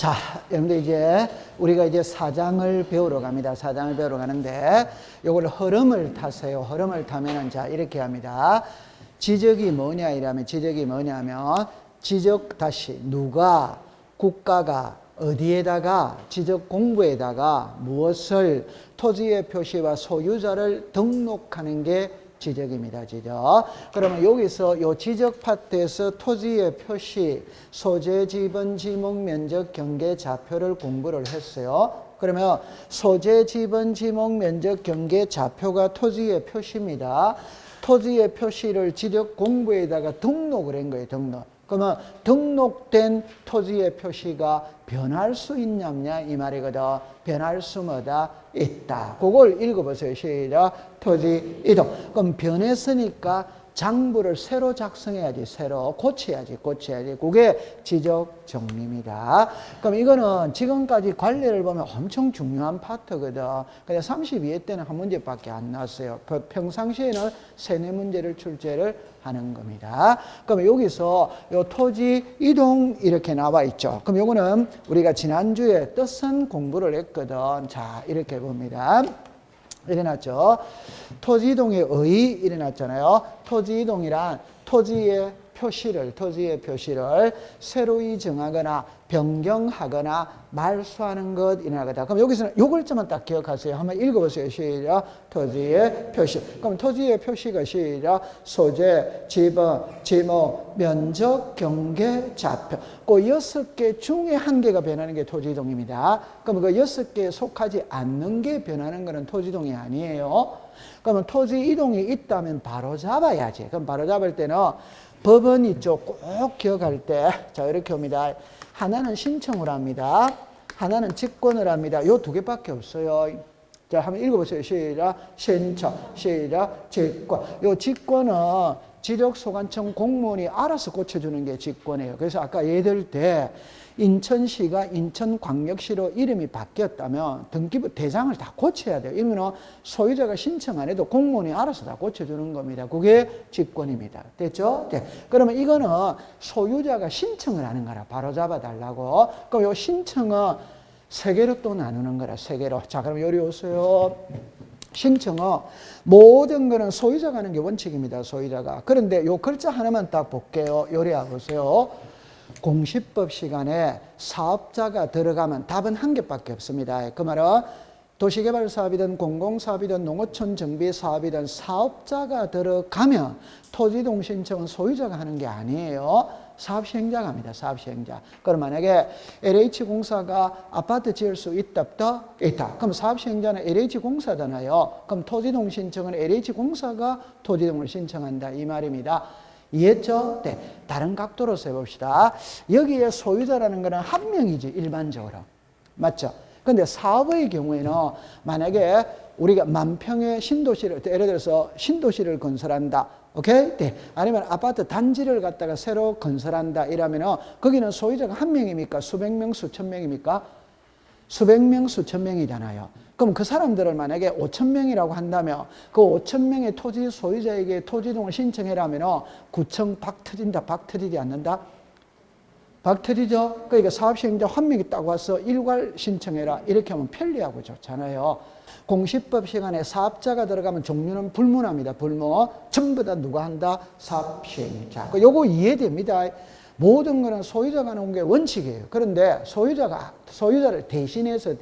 자, 여러분들 이제 우리가 이제 사장을 배우러 갑니다. 사장을 배우러 가는데 요걸 흐름을 타세요. 흐름을 타면은 자, 이렇게 합니다. 지적이 뭐냐 이러면 지적이 뭐냐면 지적 다시 누가 국가가 어디에다가 지적 공부에다가 무엇을 토지의 표시와 소유자를 등록하는 게 지적입니다. 지적. 그러면 여기서 요 지적 파트에서 토지의 표시, 소재, 지번, 지목, 면적, 경계, 좌표를 공부를 했어요. 그러면 소재, 지번, 지목, 면적, 경계, 좌표가 토지의 표시입니다. 토지의 표시를 지적 공부에다가 등록을 한 거예요. 등록. 그러면 등록된 토지의 표시가 변할 수 있냐 없냐 이 말이거든. 변할 수 뭐다? 있다. 그걸 읽어보세요. 시작. 토지 이동. 그럼 변했으니까 장부를 새로 작성해야지. 새로 고쳐야지. 그게 지적 정리입니다. 그럼 이거는 지금까지 관리를 보면 엄청 중요한 파트거든. 근데 32회 때는 한 문제밖에 안 나왔어요. 평상시에는 3-4문제를 출제를 하는 겁니다. 그럼 여기서 요 토지 이동 이렇게 나와 있죠. 그럼 요거는 우리가 지난주에 뜻은 공부를 했거든. 자, 이렇게 봅니다. 일어났죠. 토지 이동의 의 일어났잖아요. 토지 이동이란 토지의 표시를 새로이 정하거나 변경하거나 말소하는 것 일어나거든. 그럼 여기서는 요 글자만 딱 기억하세요. 한번 읽어보세요. 시작. 토지의 표시. 그럼 토지의 표시가 시작. 소재, 지번, 지목, 면적, 경계, 좌표. 그 6개 중에 1개가 변하는 게 토지이동입니다. 그럼 그 6개에 속하지 않는 게 변하는 것은 토지이동이 아니에요. 그러면 토지이동이 있다면 바로 잡아야지. 그럼 바로 잡을 때는 법원 이쪽 꼭 기억할 때, 자, 이렇게 옵니다. 하나는 신청을 합니다. 하나는 직권을 합니다. 요 2개밖에 없어요. 자, 한번 읽어보세요. 시작. 신청, 시작. 직권. 요 직권은 지적소관청 공무원이 알아서 고쳐주는 게 직권이에요. 그래서 아까 예들 때 인천시가 인천광역시로 이름이 바뀌었다면 등기부 대장을 다 고쳐야 돼요. 이러면 소유자가 신청 안 해도 공무원이 알아서 다 고쳐주는 겁니다. 그게 직권입니다. 됐죠? 네. 그러면 이거는 소유자가 신청을 하는 거라 바로 잡아달라고. 그럼 요 신청은 3개로 또 나누는 거라. 3개로. 자, 그럼 요리 오세요. 신청은 모든 거는 소유자가 하는 게 원칙입니다. 소유자가. 그런데 요 글자 하나만 딱 볼게요. 요리해 보세요. 공시법 시간에 사업자가 들어가면 답은 1개밖에 없습니다. 그 말은 도시개발 사업이든 공공사업이든 농어촌 정비 사업이든 사업자가 들어가면 토지이동 신청은 소유자가 하는 게 아니에요. 사업시행자가 합니다. 사업시행자. 그럼 만약에 LH공사가 아파트 지을 수 있다, 없다? 있다. 그럼 사업시행자는 LH공사잖아요. 그럼 토지이동 신청은 LH공사가 토지이동을 신청한다. 이 말입니다. 이해했죠? 네. 다른 각도로서 해봅시다. 여기에 소유자라는 것은 한 명이지, 일반적으로. 맞죠? 근데 사업의 경우에는 만약에 우리가 만평의 신도시를, 예를 들어서 신도시를 건설한다. 오케이? 네. 아니면 아파트 단지를 갖다가 새로 건설한다. 이러면은 거기는 소유자가 한 명입니까? 수백 명, 수천 명입니까? 수백 명, 수천 명이잖아요. 그럼 그 사람들을 만약에 5,000명이라고 한다면 그 5,000명의 토지 소유자에게 토지이동을 신청해라면 구청 박 터진다, 박 터지지 않는다? 박 터지죠? 그러니까 사업시행자 한 명이 딱 와서 일괄 신청해라. 이렇게 하면 편리하고 좋잖아요. 공시법 시간에 사업자가 들어가면 종류는 불문합니다. 불문. 전부 다 누가 한다? 사업시행자. 요거 이해됩니다. 모든 거는 소유자가 하는 게 원칙이에요. 그런데 소유자를 대신해서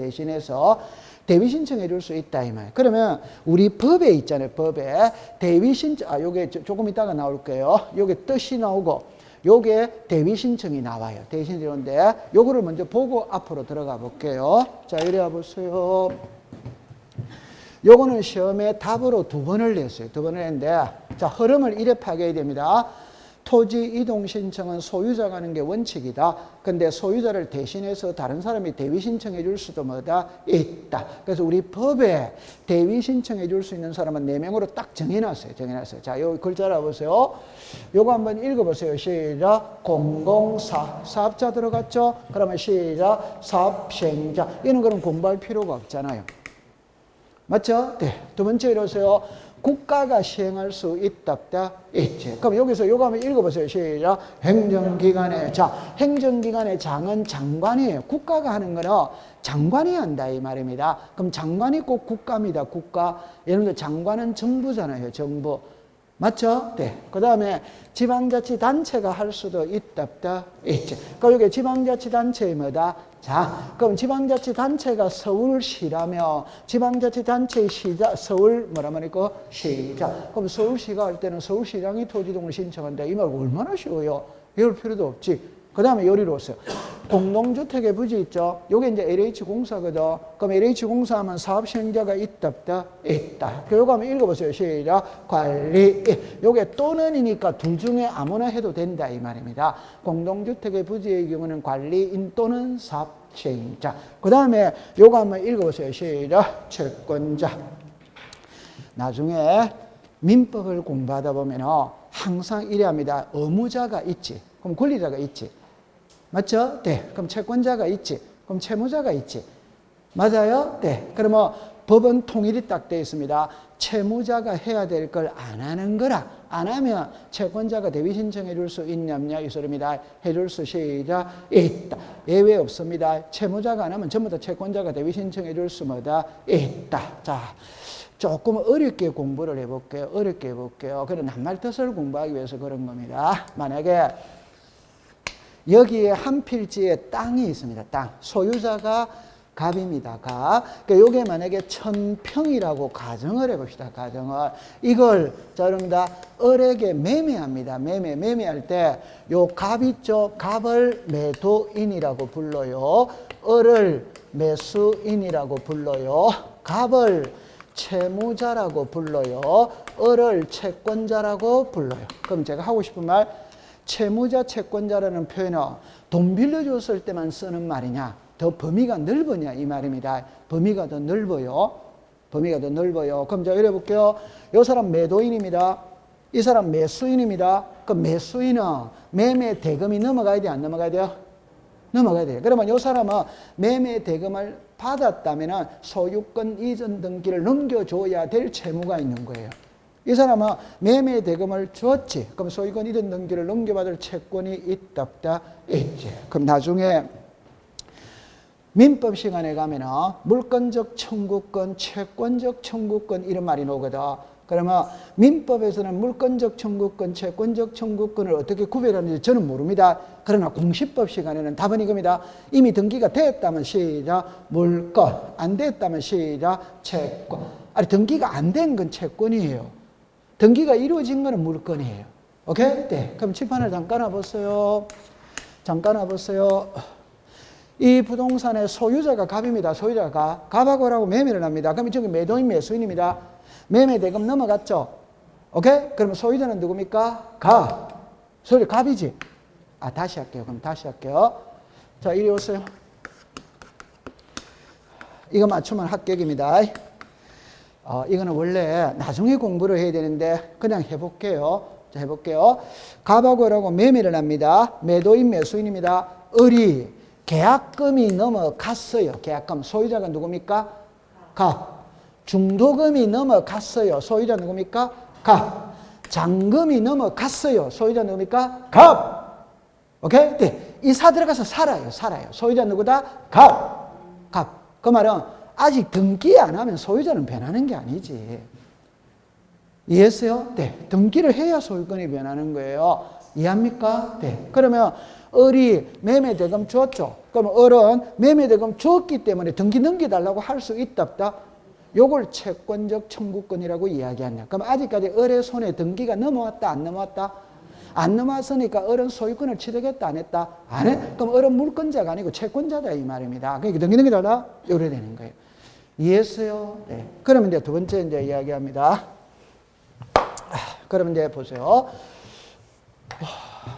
대위 신청해 줄 수 있다 이 말. 그러면 우리 법에 있잖아요. 법에 대위 신청, 요게 조금 이따가 나올게요. 요게 뜻이 나오고 요게 대위 신청이 나와요. 대위 신청인데 요거를 먼저 보고 앞으로 들어가 볼게요. 자, 이래 보세요. 요거는 시험에 답으로 2번을 냈어요. 2번을 냈는데 자, 흐름을 이래 파악해야 됩니다. 토지 이동 신청은 소유자가 하는 게 원칙이다. 근데 소유자를 대신해서 다른 사람이 대위 신청해 줄 수도 뭐다? 있다. 그래서 우리 법에 대위 신청해 줄 수 있는 사람은 4명으로 딱 정해놨어요. 자, 요 글자 알아보세요. 요거 한번 읽어보세요. 시작. 공공사. 사업자 들어갔죠? 그러면 시작. 사업시행자. 이런 거는 공부할 필요가 없잖아요. 맞죠? 네. 2번째 이러세요. 국가가 시행할 수 있다, 있지. 그럼 여기서 요거 한번 읽어보세요. 시작. 행정기관의 자, 행정기관의 장은 장관이에요. 국가가 하는 거는 장관이 한다 이 말입니다. 그럼 장관이 꼭 국가입니다. 국가. 예를 들어 장관은 정부잖아요. 정부. 맞죠? 네. 그 다음에 지방자치단체가 할 수도 있다, 있지. 그럼 여기 지방자치단체의 뭐다? 자, 그럼 지방자치단체가 서울시라며 지방자치단체의 시자, 서울 뭐라 말이고? 시자. 그럼 서울시가 할 때는 서울시장이 토지동을 신청한다. 이 말 얼마나 쉬워요? 이럴 필요도 없지. 그 다음에 요리로서 공동주택의 부지 있죠. 요게 이제 LH공사거든. 그럼 LH공사하면 사업시행자가 있다, 있다. 요거 한번 읽어보세요. 시작. 관리. 요게 또는이니까 둘 중에 아무나 해도 된다 이 말입니다. 공동주택의 부지의 경우는 관리인 또는 사업시행자. 그 다음에 요거 한번 읽어보세요. 시작. 채권자. 나중에 민법을 공부하다 보면 항상 이래 합니다. 의무자가 있지. 그럼 권리자가 있지. 맞죠? 네. 그럼 채권자가 있지. 그럼 채무자가 있지. 맞아요? 네. 그러면 법은 통일이 딱 되어 있습니다. 채무자가 해야 될 걸 안 하는 거라. 안 하면 채권자가 대위 신청해 줄 수 있냐 없냐 이 소리입니다. 해줄 수 있다. 예외 없습니다. 채무자가 안 하면 전부 다 채권자가 대위 신청해 줄 수 뭐다? 있다. 자, 조금 어렵게 공부를 해볼게요. 어렵게 해볼게요. 그런 한말 뜻을 공부하기 위해서 그런 겁니다. 만약에 여기에 한 필지에 땅이 있습니다. 땅. 소유자가 갑입니다. 갑. 그러니까 요게 만약에 1000평이라고 가정을 해봅시다. 가정을. 이걸, 자, 여러분들, 을에게 매매합니다. 매매할 때, 요 갑 있죠? 갑을 매도인이라고 불러요. 을을 매수인이라고 불러요. 갑을 채무자라고 불러요. 을을 채권자라고 불러요. 그럼 제가 하고 싶은 말, 채무자, 채권자라는 표현은 돈 빌려줬을 때만 쓰는 말이냐, 더 범위가 넓으냐 이 말입니다. 범위가 더 넓어요. 범위가 더 넓어요. 그럼 제가 이래볼게요. 이 사람 매도인입니다. 이 사람 매수인입니다. 그 매수인은 매매 대금이 넘어가야 돼요? 안 넘어가야 돼요? 넘어가야 돼요. 그러면 이 사람은 매매 대금을 받았다면 소유권 이전 등기를 넘겨줘야 될 채무가 있는 거예요. 이 사람은 매매 대금을 줬지. 그럼 소유권 이전 등기를 넘겨받을 채권이 있다, 있지. 그럼 나중에 민법 시간에 가면은 물권적 청구권, 채권적 청구권 이런 말이 나오거든. 그러면 민법에서는 물권적 청구권, 채권적 청구권을 어떻게 구별하는지 저는 모릅니다. 그러나 공시법 시간에는 답은 이겁니다. 이미 등기가 됐다면 시작 물권, 안 됐다면 시작 채권. 아니 등기가 안 된 건 채권이에요. 등기가 이루어진 거는 물건이에요. 오케이? 네. 그럼 칠판을 잠깐 와보세요. 잠깐 와보세요. 이 부동산의 소유자가 갑입니다. 소유자가 갑하고라고 매매를 합니다. 그럼 저기 매도인 매수인입니다. 매매 대금 넘어갔죠? 오케이? 그러면 소유자는 누굽니까? 갑. 소유자 갑이지? 아, 다시 할게요. 그럼 다시 할게요. 자, 이리 오세요. 이거 맞추면 합격입니다. 이거는 원래 나중에 공부를 해야 되는데 그냥 해볼게요. 자, 해볼게요. 갑하고라고 매매를 합니다. 매도인 매수인입니다. 을이 계약금이 넘어갔어요. 계약금. 소유자가 누굽니까? 갑. 중도금이 넘어갔어요. 소유자 누굽니까? 갑. 잔금이 넘어갔어요. 소유자 누굽니까? 갑. 오케이? 네. 이사 들어가서 살아요. 소유자 누구다? 갑. 그 말은 아직 등기 안 하면 소유자는 변하는 게 아니지. 이해했어요? 네. 등기를 해야 소유권이 변하는 거예요. 이해합니까? 네. 그러면 을이 매매대금 줬죠. 그럼 을은 매매대금 줬기 때문에 등기 넘겨달라고 할 수 있다 없다? 요걸 채권적 청구권이라고 이야기하냐. 그럼 아직까지 을의 손에 등기가 넘어왔다 안 넘어왔다? 안 넘어왔으니까 을은 소유권을 취득했다 안 했다? 안 해? 그럼 을은 물권자가 아니고 채권자다 이 말입니다. 그러니까 등기 넘겨달라? 요래 되는 거예요. 이해했어요? 네. 그러면 이제 두 번째 이제 이야기합니다. 그러면 이제 보세요.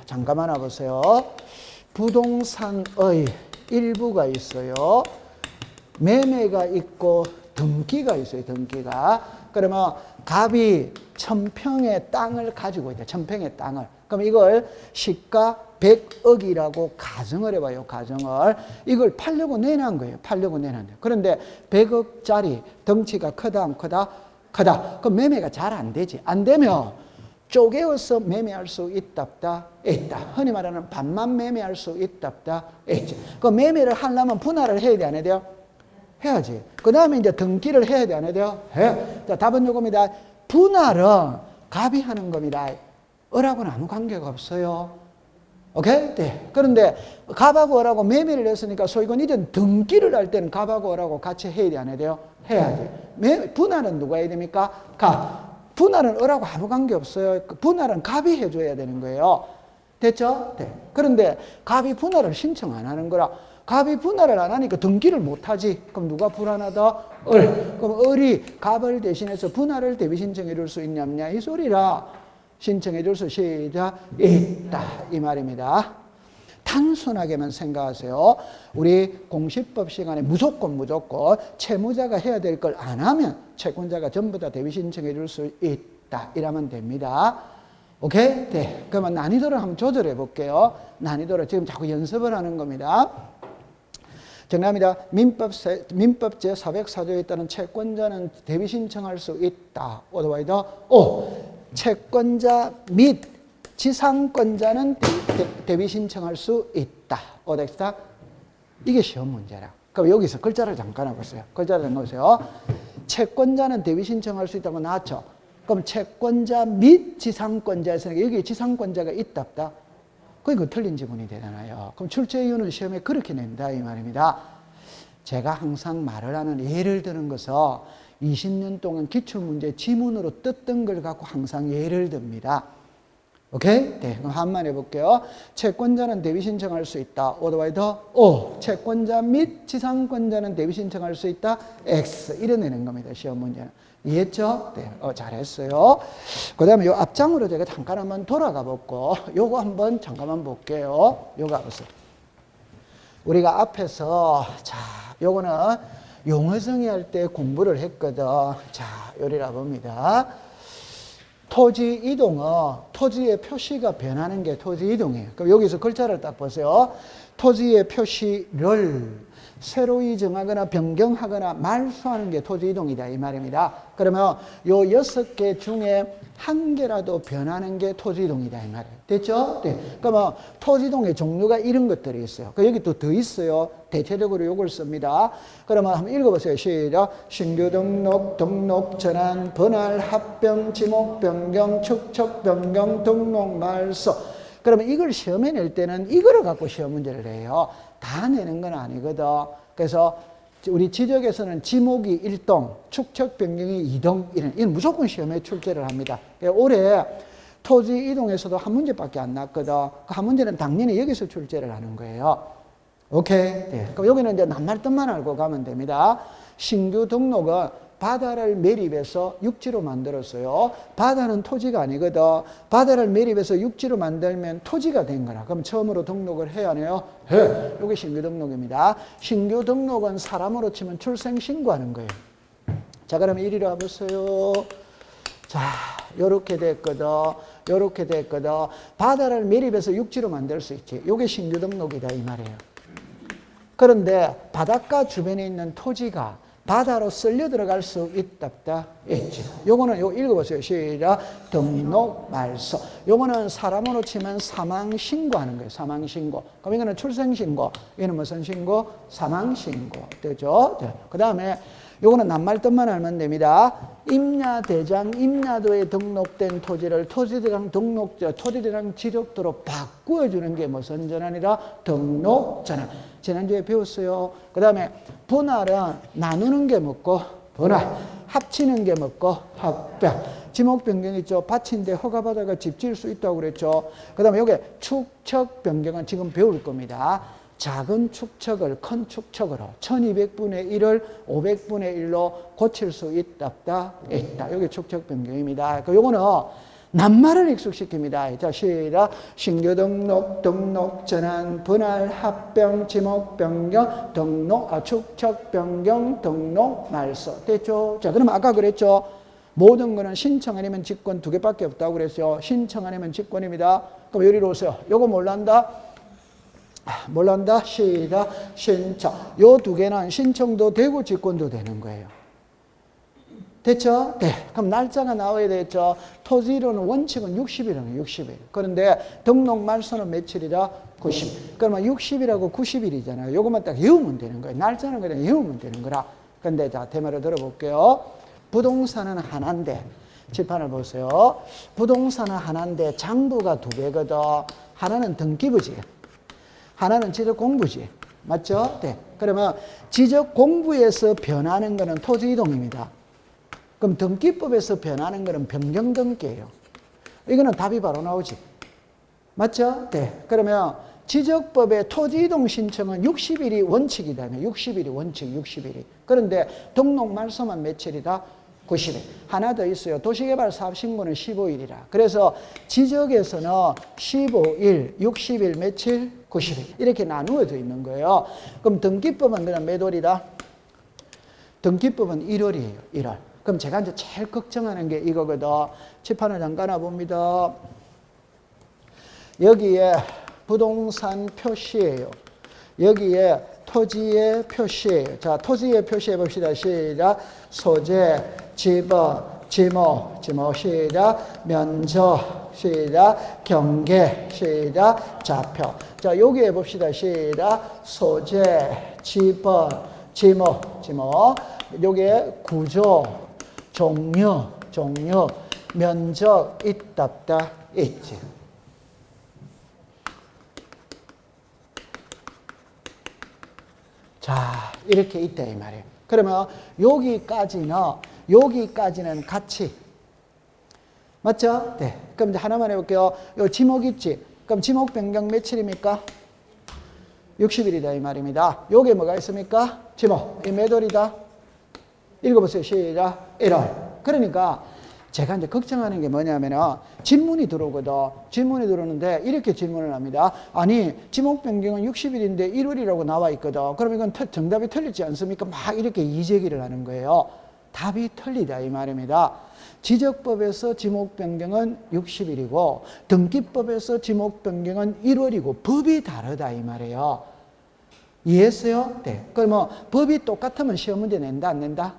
잠깐만 와보세요. 부동산의 일부가 있어요. 매매가 있고 등기가 있어요. 등기가. 그러면 갑이 1000평의 땅을 가지고 있다. 1000평의 땅을. 그럼 이걸 시가 100억이라고 가정을 해봐요. 가정을. 이걸 팔려고 내놓은 거예요. 팔려고 내놓은 거예요. 그런데 100억짜리 덩치가 크다 안 크다? 크다. 그럼 매매가 잘 안 되지. 안 되면 쪼개어서 매매할 수 있답다, 있다. 흔히 말하는 반만 매매할 수 있답다, 있지. 그 매매를 하려면 분할을 해야 돼, 안 해야 돼요? 해야지. 그 다음에 이제 등기를 해야 돼, 안 해야 돼요? 해. 자, 답은 요겁니다. 분할은 갑이 하는 겁니다. 을하고는 아무 관계가 없어요. 오케이? 네. 그런데 갑하고 을하고 매매를 했으니까 소유권 이전 등기를 할 때는 갑하고 을하고 같이 해야 돼, 안 해야 돼요? 해야지. 분할은 누가 해야 됩니까? 갑. 분할은 을하고 아무 관계 없어요. 분할은 갑이 해줘야 되는 거예요. 됐죠? 네. 그런데 갑이 분할을 신청 안 하는 거라. 갑이 분할을 안 하니까 등기를 못 하지. 그럼 누가 불안하다? 을. 그럼 을이 갑을 대신해서 분할을 대비 신청해 줄 수 있냐, 없냐? 이 소리라. 신청해 줄 수 시작 있다. 이 말입니다. 단순하게만 생각하세요. 우리 공시법 시간에 무조건 채무자가 해야 될 걸 안 하면 채권자가 전부 다 대비 신청해 줄 수 있다. 이러면 됩니다. 오케이? 네. 그러면 난이도를 한번 조절해 볼게요. 난이도를 지금 자꾸 연습을 하는 겁니다. 정답입니다. 민법 제404조에 따른 채권자는 대비 신청할 수 있다. 어드바이더 O. 채권자 및 지상권자는 대비 신청할 수 있다. 어덱스타? 이게 시험 문제라. 그럼 여기서 글자를 잠깐 해보세요. 글자를 넣으세요. 채권자는 대비 신청할 수 있다고 나왔죠. 그럼 채권자 및 지상권자 했으니까 여기 지상권자가 있답다. 그러니까 틀린 지문이 되잖아요. 그럼 출제 이유는 시험에 그렇게 낸다 이 말입니다. 제가 항상 말을 하는 예를 드는 것은 20년 동안 기출문제 지문으로 떴던 걸 갖고 항상 예를 듭니다. 오케이? 네, 그럼 한번 해볼게요. 채권자는 대비 신청할 수 있다. 오더바이더 O. 채권자 및 지상권자는 대비 신청할 수 있다. X. 이래내는 겁니다. 시험 문제는. 이해했죠? 네, 잘했어요. 그 다음에 요 앞장으로 제가 잠깐 한번 돌아가 볼고, 요거 한번 잠깐만 볼게요. 요거 보세요. 우리가 앞에서, 자, 요거는 용어정의 할 때 공부를 했거든. 자, 요리라 봅니다. 토지 이동은 토지의 표시가 변하는 게 토지 이동이에요. 그럼 여기서 글자를 딱 보세요. 토지의 표시를 새로이 정하거나 변경하거나 말소하는 게 토지 이동이다 이 말입니다. 그러면 요 6개 중에 한 개라도 변하는 게 토지 이동이다 이 말이에요. 됐죠? 네. 그러면 토지 이동의 종류가 이런 것들이 있어요. 여기 또 더 있어요. 대체적으로 요걸 씁니다. 그러면 한번 읽어보세요. 시작. 신규 등록, 등록 전환, 분할, 합병, 지목 변경, 축척 변경, 등록 말소. 그러면 이걸 시험에 낼 때는 이거를 갖고 시험 문제를 해요. 다 내는 건 아니거든. 그래서 우리 지적에서는 지목이 1동, 축척 변경이 2동, 이런 무조건 시험에 출제를 합니다. 올해 토지 이동에서도 한 문제밖에 안 났거든. 그 한 문제는 당연히 여기서 출제를 하는 거예요. 오케이? 네. 그럼 여기는 이제 낱말뜻만 알고 가면 됩니다. 신규 등록은 바다를 매립해서 육지로 만들었어요. 바다는 토지가 아니거든. 바다를 매립해서 육지로 만들면 토지가 된 거라. 그럼 처음으로 등록을 해야 하네요. 해. 이게 신규 등록입니다. 신규 등록은 사람으로 치면 출생 신고하는 거예요. 자, 그러면 이리로 와보세요. 자, 요렇게 됐거든. 요렇게 됐거든. 바다를 매립해서 육지로 만들 수 있지. 이게 신규 등록이다 이 말이에요. 그런데 바닷가 주변에 있는 토지가 바다로 쓸려 들어갈 수 있답다. 있지. 요거는 요 읽어보세요. 시작. 등록 말소. 요거는 사람으로 치면 사망 신고하는 거예요. 사망 신고. 그럼 이거는 출생 신고. 얘는 무슨 신고? 사망 신고. 되죠? 네. 그 다음에 요거는 낱말뜻만 알면 됩니다. 임야대장, 임야도에 등록된 토지를 토지대장 등록자, 토지대장 지적도로 바꾸어주는 게 무슨 전환이라? 등록전환. 지난주에 배웠어요. 그 다음에 분할은 나누는 게 뭐고? 분할. 합치는 게 뭐고? 합병. 지목 변경 있죠. 밭인데 허가받아가 집 지을 수 있다고 그랬죠. 그 다음에 여기 축척 변경은 지금 배울 겁니다. 작은 축척을 큰 축척으로 1200분의 1을 500분의 1로 고칠 수 있다. 여기 축척 변경입니다. 요거는 낱말을 익숙시킵니다. 자, 시작. 신규 등록, 등록 전환, 분할, 합병, 지목 변경, 등록, 축척 변경, 등록 말소. 됐죠? 자, 그럼 아까 그랬죠? 모든 거는 신청 아니면 직권 두 개밖에 없다고 그랬어요. 신청 아니면 직권입니다. 그럼 여기로 오세요. 요거 몰란다? 몰란다? 시작. 신청. 요 두 개는 신청도 되고 직권도 되는 거예요. 됐죠? 네. 그럼 날짜가 나와야 되겠죠? 토지이론은 원칙은 60일이에요. 60일. 그런데 등록 말소는 며칠이다? 90일. 그러면 60일하고 90일이잖아요. 요것만 딱 외우면 되는 거예요. 날짜는 그냥 외우면 되는 거라. 근데 자, 대마로 들어볼게요. 부동산은 하나인데, 칠판을 보세요. 부동산은 하나인데 장부가 두 개거든. 하나는 등기부지. 하나는 지적공부지. 맞죠? 네. 그러면 지적공부에서 변하는 거는 토지이동입니다. 그럼 등기법에서 변하는 거는 변경등기예요. 이거는 답이 바로 나오지. 맞죠? 네. 그러면 지적법의 토지이동 신청은 60일이 원칙이다. 60일이 원칙, 60일이. 그런데 등록 말소만 며칠이다? 90일. 하나 더 있어요. 도시개발사업신고는 15일이라. 그래서 지적에서는 15일, 60일, 며칠? 90일. 이렇게 나누어져 있는 거예요. 그럼 등기법은 그냥 몇 월이다? 등기법은 1월이에요. 1월. 그럼 제가 이제 제일 걱정하는 게 이거거든. 칠판을 잠깐 봅니다. 여기에 부동산 표시예요. 여기에 토지의 표시예요. 자, 토지의 표시해 봅시다. 시작. 소재, 지번, 지목, 시작. 면적, 시작. 경계, 시작. 좌표. 자, 여기 해봅시다. 시작. 소재, 지번, 지목. 여기에 구조, 종류, 면적, 있다, 없다, 있지. 자, 이렇게 있다 이 말이에요. 그러면 여기까지는 같이. 맞죠? 네. 그럼 이제 하나만 해볼게요. 요 지목 있지? 그럼 지목 변경 며칠입니까? 60일이다 이 말입니다. 여기에 뭐가 있습니까? 지목. 이 몇 월이다? 읽어보세요. 시작. 1월. 그러니까 제가 이제 걱정하는 게 뭐냐면은 질문이 들어오거든. 질문이 들어오는데 이렇게 질문을 합니다. 아니, 지목 변경은 60일인데 1월이라고 나와 있거든. 그럼 이건 정답이 틀리지 않습니까? 막 이렇게 이제기를 하는 거예요. 답이 틀리다 이 말입니다. 지적법에서 지목 변경은 60일이고 등기법에서 지목 변경은 1월이고 법이 다르다 이 말이에요. 이해했어요? 네. 그러면 법이 똑같으면 시험 문제 낸다 안 낸다?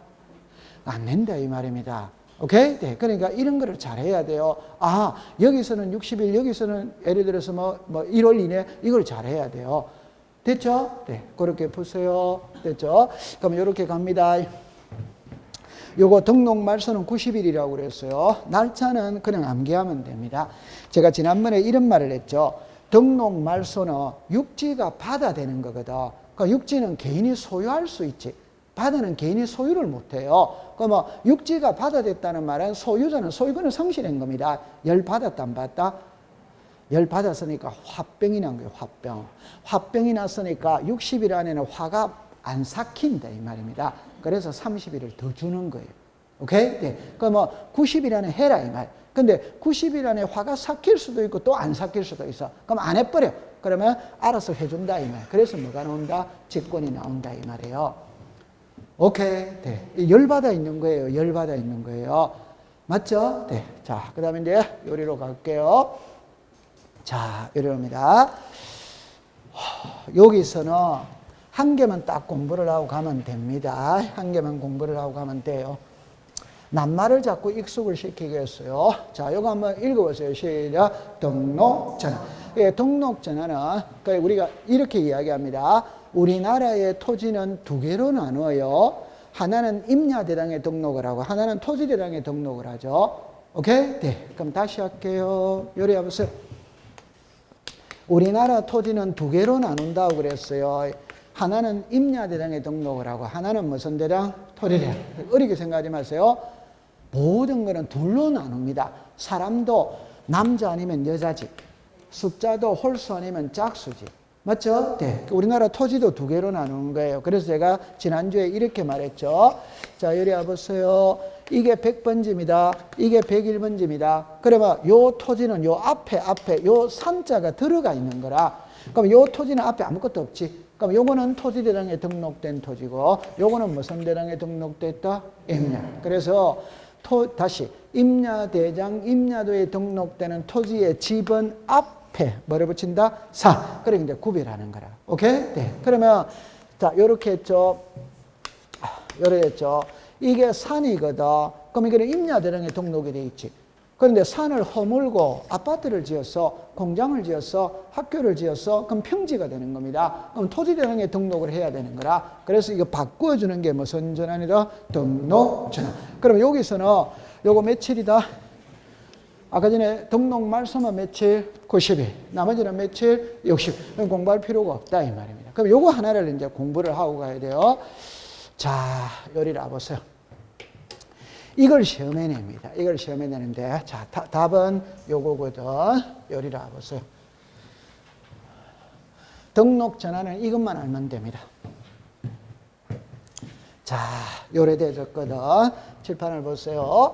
안 낸다 이 말입니다. 오케이? 네. 그러니까 이런 거를 잘 해야 돼요. 아, 여기서는 60일, 여기서는 예를 들어서 뭐 1월 이내 이걸 잘 해야 돼요. 됐죠? 네. 그렇게 푸세요. 됐죠? 그럼 이렇게 갑니다. 요거 등록 말소는 90일이라고 그랬어요. 날짜는 그냥 암기하면 됩니다. 제가 지난번에 이런 말을 했죠. 등록 말소는 육지가 받아되는 거거든. 그러니까 육지는 개인이 소유할 수 있지. 바다는 개인이 소유를 못해요. 그러면 육지가 받아됐다는 말은 소유자는 소유권을 성실한 겁니다. 열 받았다 안 받았다? 열 받았으니까 화병이 난 거예요. 화병이 났으니까 60일 안에는 화가 안 삭힌다 이 말입니다. 그래서 30일을 더 주는 거예요. 오케이? 네. 그러면 90일 안에 해라 이 말. 근데 90일 안에 화가 삭힐 수도 있고 또 안 삭힐 수도 있어. 그럼 안 해버려. 그러면 알아서 해준다 이 말. 그래서 뭐가 나온다? 직권이 나온다 이 말이에요. 오케이. 네. 열받아 있는 거예요. 열받아 있는 거예요. 맞죠? 네. 자, 그 다음에 이제 요리로 갈게요. 자, 요리입니다. 여기서는 한 개만 딱 공부를 하고 가면 됩니다. 한 개만 공부를 하고 가면 돼요. 낱말을 자꾸 익숙을 시키게 했어요. 자, 이거 한번 읽어보세요. 시작. 등록전환. 예, 등록전환은 그러니까 우리가 이렇게 이야기합니다. 우리나라의 토지는 두 개로 나누어요. 하나는 임야대장에 등록을 하고 하나는 토지대장에 등록을 하죠. 오케이? 네. 그럼 다시 할게요. 요리 해보세요. 우리나라 토지는 두 개로 나눈다고 그랬어요. 하나는 임야대장에 등록을 하고 하나는 무슨 대장? 토지대장. 어렵게 생각하지 마세요. 모든 거는 둘로 나눕니다. 사람도 남자 아니면 여자지. 숫자도 홀수 아니면 짝수지. 맞죠? 네. 우리나라 토지도 두 개로 나누는 거예요. 그래서 제가 지난주에 이렇게 말했죠. 자, 여기 와보세요. 이게 100번지입니다. 이게 101번지입니다. 그러면 요 토지는 요 앞에 요 산자가 들어가 있는 거라. 그럼 요 토지는 앞에 아무것도 없지. 그럼 요거는 토지대장에 등록된 토지고 요거는 무슨 대장에 등록됐다? 임야. 그래서 다시 임야대장, 임야도에 등록되는 토지의 지번 앞에 뭐를 붙인다? 사. 그러니까 이제 구별하는 거라. 오케이? 네. 그러면 자, 요렇게 했죠. 요렇게 했죠. 이게 산이거든. 그럼 이거는 임야대령에 등록이 돼 있지. 그런데 산을 허물고 아파트를 지었어, 공장을 지었어, 학교를 지었어, 그럼 평지가 되는 겁니다. 그럼 토지대령에 등록을 해야 되는 거라. 그래서 이거 바꾸어주는 게 무슨 전환이다? 등록전환. 그럼 여기서는 요거 며칠이다? 아까 전에 등록 말소만 며칠? 90일. 나머지는 며칠? 60일. 그럼 공부할 필요가 없다 이 말입니다. 그럼 요거 하나를 이제 공부를 하고 가야 돼요. 자, 요리를 와보세요. 이걸 시험에 냅니다. 이걸 시험에 내는데, 자, 답은 요거거든. 요리를 와보세요. 등록 전환은 이것만 알면 됩니다. 자, 요래 되졌거든. 칠판을 보세요.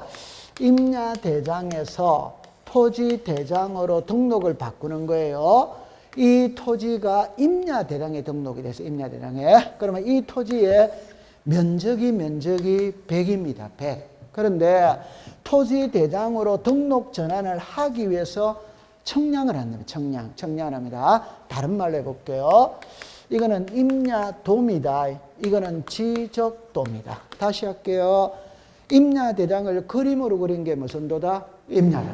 임야대장에서 토지대장으로 등록을 바꾸는 거예요. 이 토지가 임야대장에 등록이 돼서 임야대장에. 그러면 이 토지의 면적이 100입니다. 100. 그런데 토지대장으로 등록 전환을 하기 위해서 청량을 한답니다. 청량을 합니다. 다른 말로 해볼게요. 이거는 임야도입니다. 이거는 지적도입니다. 다시 할게요. 임야대장을 그림으로 그린 게 무슨 도다? 임야도.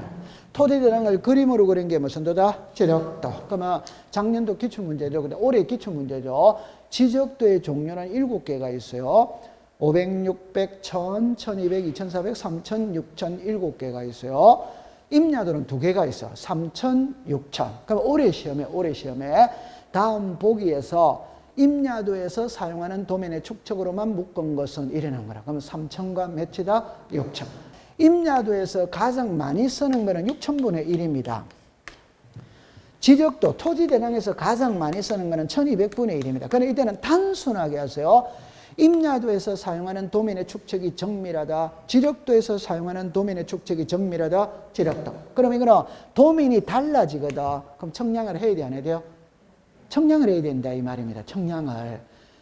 토지대장을 그림으로 그린 게 무슨 도다? 지적도. 그러면 작년도 기출문제죠. 근데 올해 기출문제죠. 지적도의 종류는 7개가 있어요. 500, 600, 1000, 1200, 2400, 3000, 6000, 7개가 있어요. 임야도는 2개가 있어. 3000, 6000. 그럼 올해 시험에 다음 보기에서 임야도에서 사용하는 도면의 축척으로만 묶은 것은 이러는 거라. 그러면 3000과 몇이다? 6000. 임야도에서 가장 많이 쓰는 거는 6000분의 1입니다. 지적도, 토지대장에서 가장 많이 쓰는 거는 1200분의 1입니다. 그런데 이때는 단순하게 하세요. 임야도에서 사용하는 도면의 축척이 정밀하다. 지적도에서 사용하는 도면의 축척이 정밀하다. 지적도. 그럼 이거는 도면이 달라지거든. 그럼 청량을 해야 돼, 안 해야 돼요? 청량을 해야 된다 이 말입니다. 청량을.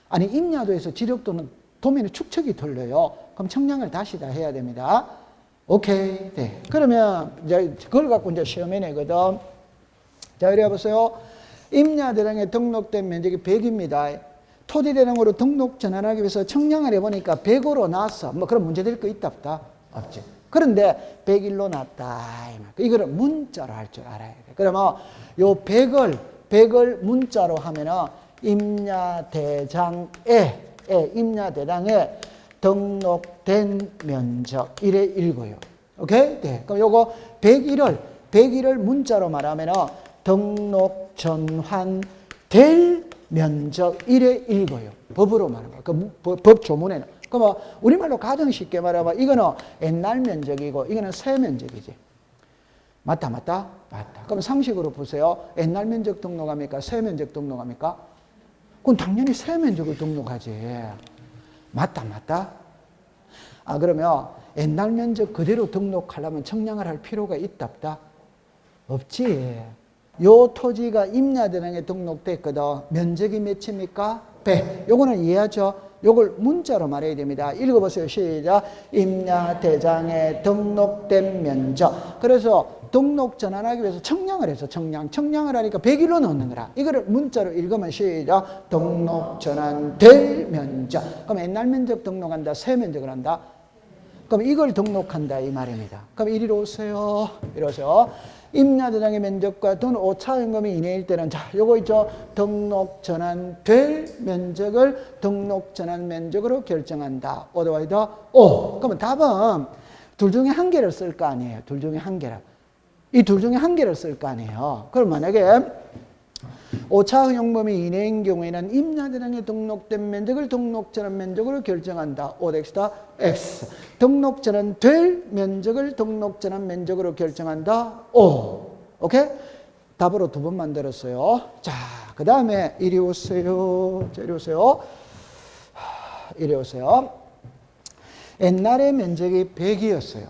아니 임야도에서 지적도는 도면의 축척이 틀려요. 그럼 청량을 다시 다 해야 됩니다. 오케이. 네. 그러면 이제 그걸 갖고 이제 시험에 내거든. 자, 이리 와보세요. 임야대장에 등록된 면적이 100입니다. 토지대장으로 등록 전환하기 위해서 청량을 해보니까 100으로 나왔어. 뭐 그런 문제 될 거 있다 없다? 없지. 그런데 101로 났다. 이거를 문자로 할 줄 알아야 돼. 그러면 요 100을 문자로 하면은 임야대장에 등록된 면적 이래 읽어요. 오케이? 네. 그럼 요거 101을 문자로 말하면은 등록 전환될 면적 이래 읽어요. 법으로 말하면. 법 조문에는. 그러면 우리말로 가장 쉽게 말하면 이거는 옛날 면적이고 이거는 새 면적이지. 맞다. 그럼 상식으로 보세요. 옛날 면적 등록합니까? 새 면적 등록합니까? 그럼 당연히 새 면적을 등록하지. 맞다. 아, 그러면 옛날 면적 그대로 등록하려면 청량을 할 필요가 있다 없다? 없지. 요 토지가 임야대장에 등록됐거든. 면적이 몇입니까? 100. 요거는 이해하죠? 요걸 문자로 말해야 됩니다. 읽어보세요. 시작. 임야대장에 등록된 면적. 그래서 등록 전환하기 위해서 청량을 해서 청량을 하니까 101로 넣는 거라. 이거를 문자로 읽으면 시작. 등록 전환될 면적. 그럼 옛날 면적 등록한다. 새 면적을 한다. 그럼 이걸 등록한다 이 말입니다. 그럼 이리로 오세요. 이리 오세요. 임야대장의 면적과 또는 오차임금이 이내일 때는 자, 요거 있죠. 등록 전환될 면적을 등록 전환 면적으로 결정한다. 오더와이더 오. 그러면 답은 둘 중에 한 개를 쓸 거 아니에요. 둘 중에 한 개를. 이 둘 중에 한 개를 쓸 거 아니에요. 그럼 만약에 오차 허용범위 이내인 경우에는 임야대장에 등록된 면적을 등록전환 면적으로 결정한다. OX다. X. 등록전환 될 면적을 등록전환 면적으로 결정한다. O. 오케이? 답으로 2번 만들었어요. 자, 그 다음에 이리 오세요. 자, 이리 오세요. 이리 오세요. 옛날에 면적이 100이었어요.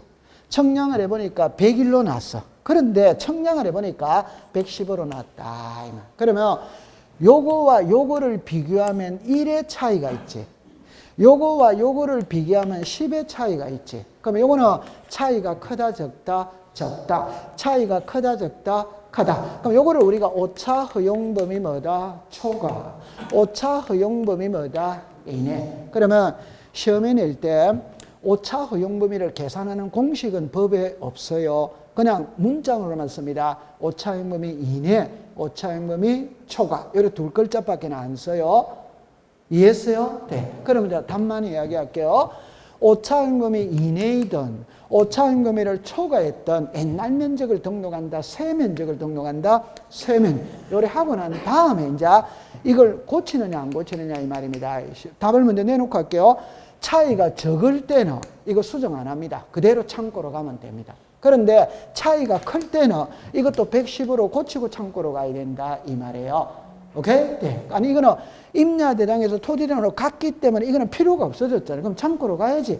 청량을 해보니까 101로 났어. 그런데 청량을 해보니까 110으로 났다. 그러면 요거와 요거를 비교하면 1의 차이가 있지. 요거와 요거를 비교하면 10의 차이가 있지. 그러면 요거는 차이가 크다 적다 적다. 차이가 크다 적다 크다. 그럼 요거를 우리가 오차 허용범위 뭐다? 초과. 오차 허용범위 뭐다? 이내. 그러면 시험에 낼 때 오차 허용 범위를 계산하는 공식은 법에 없어요. 그냥 문장으로만 씁니다. 오차 허용 범위 이내, 오차 허용 범위 초과. 이렇게 두 글자밖에 안 써요. 이해했어요? 네. 그럼 이제 답만 이야기할게요. 오차 허용 범위 이내이든 오차 허용 범위를 초과했던 옛날 면적을 등록한다, 새 면적을 등록한다, 새면 요래 하고 난 다음에 이제 이걸 고치느냐 안 고치느냐 이 말입니다. 답을 먼저 내놓고 할게요. 차이가 적을 때는 이거 수정 안 합니다. 그대로 창고로 가면 됩니다. 그런데 차이가 클 때는 이것도 110으로 고치고 창고로 가야 된다 이 말이에요. 오케이? 네. 아니 이거는 임야대장에서 토지대장으로 갔기 때문에 이거는 필요가 없어졌잖아요. 그럼 창고로 가야지.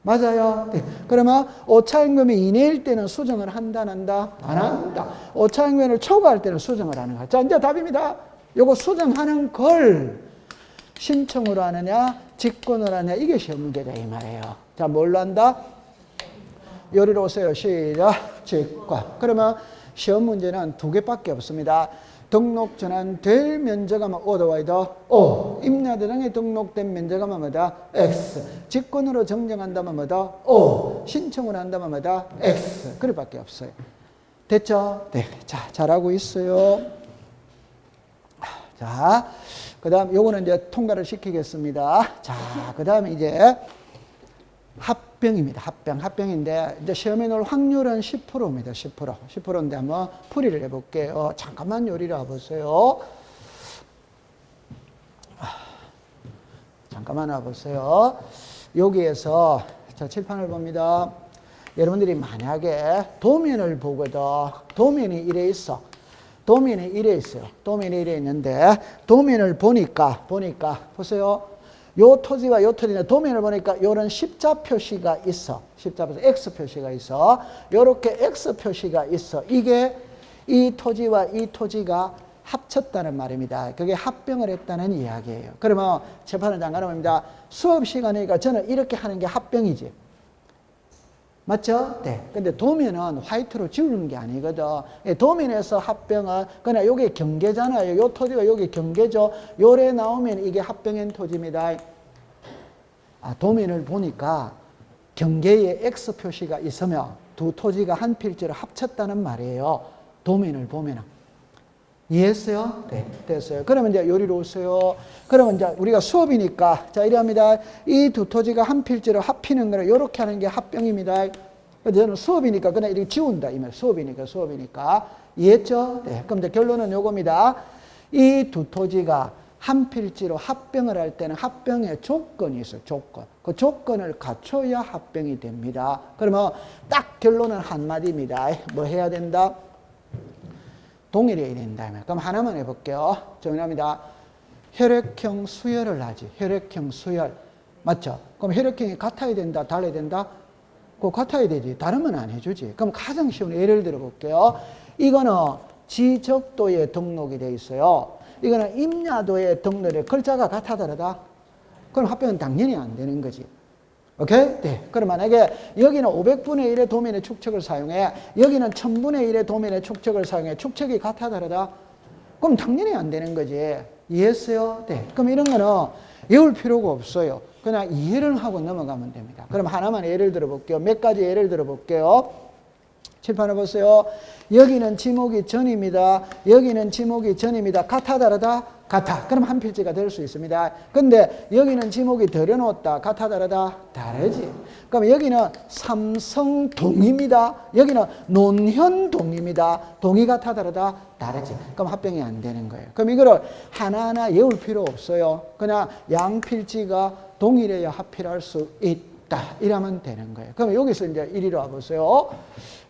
맞아요. 네. 그러면 오차임금이 이내일 때는 수정을 한다, 안 한다? 안 한다. 오차임금을 초과할 때는 수정을 하는 거야. 자, 이제 답입니다. 요거 수정하는 걸 신청으로 하느냐, 직권으로 하느냐, 이게 시험 문제다, 이 말이에요. 자, 뭘로 한다? 요리로 오세요. 시작. 직권. 그러면 시험 문제는 두 개밖에 없습니다. 등록 전환될 면적하면 오더와이더 O. 임야대장에 등록된 면적하면 뭐다? X. 직권으로 정정한다면 뭐다? O. 신청을 한다면 뭐다? X. 그래밖에 없어요. 됐죠? 네. 자, 잘하고 있어요. 자, 그 다음 요거는 이제 통과를 시키겠습니다. 자, 그 다음에 이제 합병입니다. 합병인데 이제 시험에 넣을 확률은 10%입니다. 10%인데 한번 풀이를 해볼게요. 잠깐만 요리를 와보세요. 잠깐만 와보세요. 여기에서 자, 칠판을 봅니다. 여러분들이 만약에 도면을 보거든. 도면이 이래 있어. 도면이 이래 있어요. 도면이 이래 있는데 도면을 보니까 보세요. 요 토지와 요 토지는 도면을 보니까 요런 십자 표시가 있어. 십자 표시, X 표시가 있어. 요렇게 X 표시가 있어. 이게 이 토지와 이 토지가 합쳤다는 말입니다. 그게 합병을 했다는 이야기예요. 그러면 재판을 장관합니다. 수업 시간이니까 저는 이렇게 하는 게 합병이지. 맞죠? 네. 근데 도면은 화이트로 지우는 게 아니거든. 도면에서 합병은 그냥 요게 경계잖아요. 요 토지가 요게 경계죠. 요래 나오면 이게 합병한 토지입니다. 아, 도면을 보니까 경계에 X 표시가 있으면 두 토지가 한 필지를 합쳤다는 말이에요. 도면을 보면은. 이해했어요? 네. 됐어요. 그러면 이제 요리로 오세요. 그러면 이제 우리가 수업이니까, 자, 이래합니다. 이 두 토지가 한 필지로 합히는 거는 요렇게 하는 게 합병입니다. 그래서 저는 수업이니까 그냥 이렇게 지운다. 이 말. 수업이니까. 이해했죠? 네. 그럼 이제 결론은 요겁니다. 이 두 토지가 한 필지로 합병을 할 때는 합병의 조건이 있어요. 조건. 그 조건을 갖춰야 합병이 됩니다. 그러면 딱 결론은 한마디입니다. 뭐 해야 된다? 동일해야 된다. 그럼 하나만 해볼게요. 정리합니다. 혈액형 수열을 하지. 혈액형 수열. 맞죠? 그럼 혈액형이 같아야 된다? 달라야 된다? 그거 같아야 되지. 다르면 안 해주지. 그럼 가장 쉬운 예를 들어볼게요. 이거는 지적도에 등록이 되어 있어요. 이거는 임야도에 등록에 글자가 같아 다르다? 그럼 합병은 당연히 안 되는 거지. 오케이? 네. 그럼 만약에 여기는 500분의 1의 도면의 축척을 사용해. 여기는 1000분의 1의 도면의 축척을 사용해. 축척이 같아 다르다? 그럼 당연히 안 되는 거지. 이해했어요? 네. 그럼 이런 거는 외울 필요가 없어요. 그냥 이해를 하고 넘어가면 됩니다. 그럼 하나만 예를 들어볼게요. 몇 가지 예를 들어볼게요. 칠판을 보세요. 여기는 지목이 전입니다. 여기는 지목이 전입니다. 같아 다르다? 같아. 그럼 한 필지가 될 수 있습니다. 근데 여기는 지목이 덜어놓았다. 같아 다르다? 다르지. 그럼 여기는 삼성동입니다. 여기는 논현동입니다. 동이 같아 다르다? 다르지. 그럼 합병이 안 되는 거예요. 그럼 이거를 하나하나 외울 필요 없어요. 그냥 양 필지가 동일해야 합필할 수 있다. 이러면 되는 거예요. 그럼 여기서 이제 이리로 와보세요.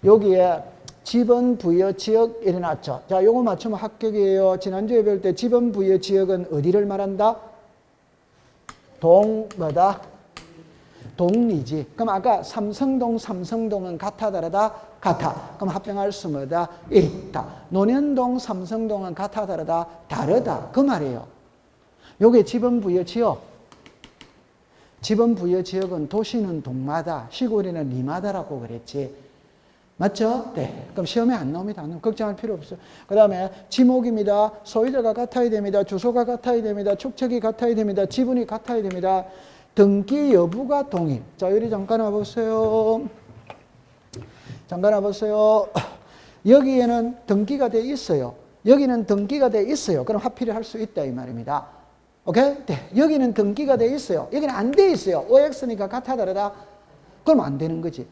여기에 지번 부여 지역 일어났죠. 자, 요거 맞추면 합격이에요. 지난주에 배울 때 지번 부여 지역은 어디를 말한다? 뭐다? 동리지. 그럼 아까 삼성동은 같아 다르다? 같아. 그럼 합병할 수 뭐다? 있다. 논현동, 삼성동은 같아 다르다? 다르다. 그 말이에요. 요게 지번 부여 지역. 지번 부여 지역은 도시는 동마다, 시골에는 리마다라고 그랬지. 맞죠? 네. 그럼 시험에 안 나옵니다. 걱정할 필요 없어요. 그 다음에 지목입니다. 소유자가 같아야 됩니다. 주소가 같아야 됩니다. 축척이 같아야 됩니다. 지분이 같아야 됩니다. 등기 여부가 동일. 자, 여기 잠깐 와보세요. 잠깐 와보세요. 여기에는 등기가 돼 있어요. 여기는 등기가 돼 있어요. 그럼 화필을 할 수 있다 이 말입니다. 오케이? 네. 여기는 등기가 돼 있어요. 여기는 안 돼 있어요. OX니까 같아 다르다? 그럼 안 되는 거지.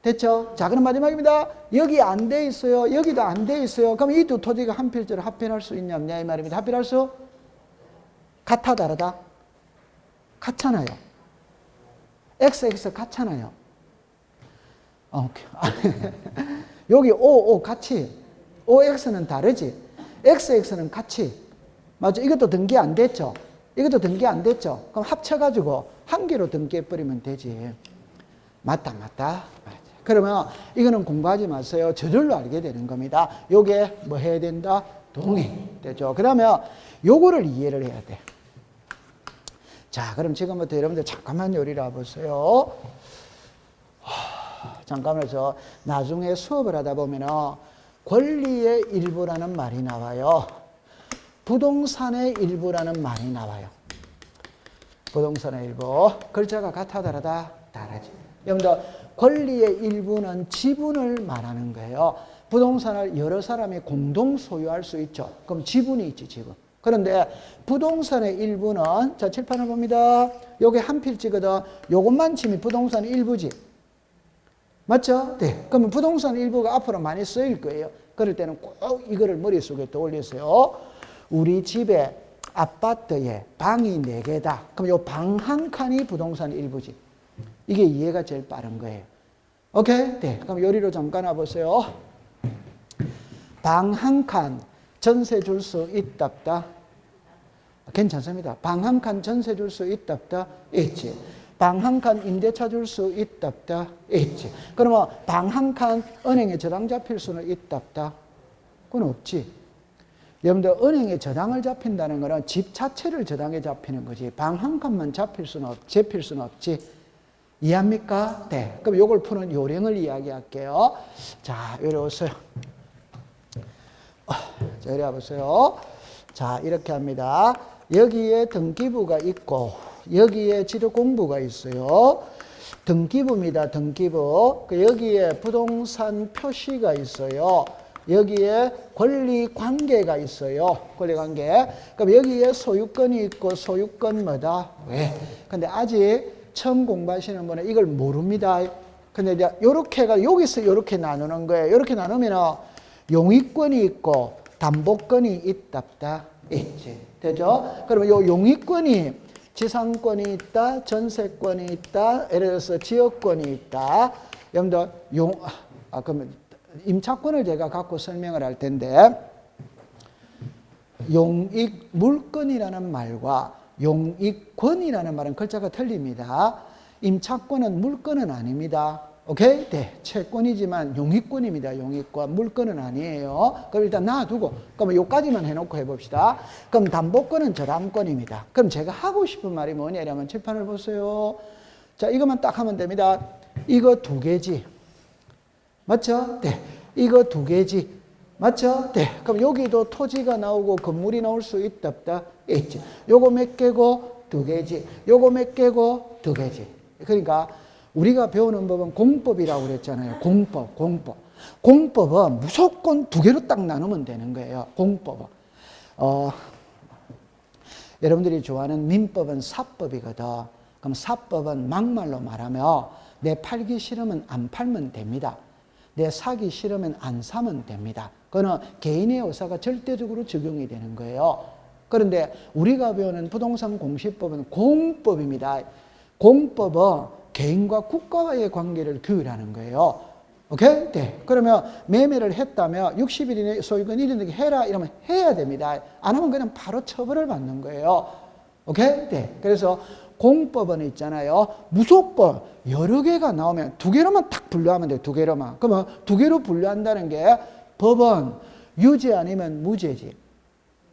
됐죠? 자, 그럼 마지막입니다. 여기 안 돼 있어요. 여기도 안 돼 있어요. 그럼 이 두 토지가 한 필지를 합필할 수 있냐 없냐 이 말입니다. 합필할 수? 같아 다르다? 같잖아요. XX 같잖아요. 오케이. 여기 O 같이. OX는 다르지. XX는 같이. 맞죠? 이것도 등기 안 됐죠? 이것도 등기 안 됐죠? 그럼 합쳐가지고 한 개로 등기해버리면 되지. 맞다. 그러면 이거는 공부하지 마세요. 저절로 알게 되는 겁니다. 요게 뭐 해야 된다? 동의. 되죠? 그러면 요거를 이해를 해야 돼. 자, 그럼 지금부터 여러분들 잠깐만 요리를 해보세요. 잠깐만요. 나중에 수업을 하다 보면 권리의 일부라는 말이 나와요. 부동산의 일부라는 말이 나와요. 부동산의 일부. 글자가 같아 다르다? 다르지. 여러분들 권리의 일부는 지분을 말하는 거예요. 부동산을 여러 사람이 공동 소유할 수 있죠. 그럼 지분이 있지, 지분. 그런데 부동산의 일부는 자, 칠판을 봅니다. 요게 한 필지거든. 요것만 치면 부동산 일부지. 맞죠? 네. 그러면 부동산 일부가 앞으로 많이 쓰일 거예요. 그럴 때는 꼭 이거를 머릿속에 떠올리세요. 우리 집에 아파트에 방이 4개다. 그럼 요 방 한 칸이 부동산 일부지. 이게 이해가 제일 빠른 거예요. 오케이? 네. 그럼 요리로 잠깐 와보세요. 방 한 칸 전세 줄 수 있다 없다? 괜찮습니다. 방 한 칸 전세 줄 수 있다 없다? 있지. 방 한 칸 임대차 줄 수 있다 없다? 있지. 그러면 방 한 칸 은행에 저당 잡힐 수는 있다 없다? 그건 없지. 여러분들 은행에 저당을 잡힌다는 거는 집 자체를 저당에 잡히는 거지. 방 한 칸만 잡힐 수는 없지. 이해합니까? 네. 그럼 요걸 푸는 요령을 이야기할게요. 자, 이리 오세요. 자, 이리 와보세요. 자, 이렇게 합니다. 여기에 등기부가 있고 여기에 지도공부가 있어요. 등기부입니다. 등기부. 여기에 부동산 표시가 있어요. 여기에 권리관계가 있어요. 권리관계. 그럼 여기에 소유권이 있고 소유권 뭐다? 왜? 근데 아직 처음 공부하시는 분은 이걸 모릅니다. 근데 이제 요렇게가 여기서 요렇게 나누는 거예요. 요렇게 나누면 용익권이 있고 담보권이 있다 없다? 있지. 되죠? 그러면 요 용익권이 지상권이 있다, 전세권이 있다, 예를 들어서 지역권이 있다. 여러분들 그러면 임차권을 제가 갖고 설명을 할 텐데 용익 물권이라는 말과 용익권이라는 말은 글자가 틀립니다. 임차권은 물권은 아닙니다. 오케이? 네. 채권이지만 용익권입니다. 용익권. 물권은 아니에요. 그럼 일단 놔두고, 그럼 요까지만 해놓고 해봅시다. 그럼 담보권은 저당권입니다. 그럼 제가 하고 싶은 말이 뭐냐면 칠판을 보세요. 자, 이것만 딱 하면 됩니다. 이거 2개지. 맞죠? 네. 이거 2개지. 맞죠? 네. 그럼 여기도 토지가 나오고 건물이 나올 수 있다 없다? 있지. 요거 몇 개고? 2개지. 요거 몇 개고? 2개지. 그러니까 우리가 배우는 법은 공법이라고 그랬잖아요. 공법. 공법은 무조건 2개로 딱 나누면 되는 거예요. 공법은. 여러분들이 좋아하는 민법은 사법이거든. 그럼 사법은 막말로 말하면 내 팔기 싫으면 안 팔면 됩니다. 내 사기 싫으면 안 사면 됩니다. 그거는 개인의 의사가 절대적으로 적용이 되는 거예요. 그런데 우리가 배우는 부동산 공시법은 공법입니다. 공법은 개인과 국가와의 관계를 규율하는 거예요. 오케이? 네. 그러면 매매를 했다면 60일 이내 소유권 잃어내게 해라 이러면 해야 됩니다. 안 하면 그냥 바로 처벌을 받는 거예요. 오케이? 네. 그래서 공법은 있잖아요. 무조건 여러 개가 나오면 2개로만 딱 분류하면 돼요. 2개로만. 그러면 2개로 분류한다는 게 법은 유죄 아니면 무죄지.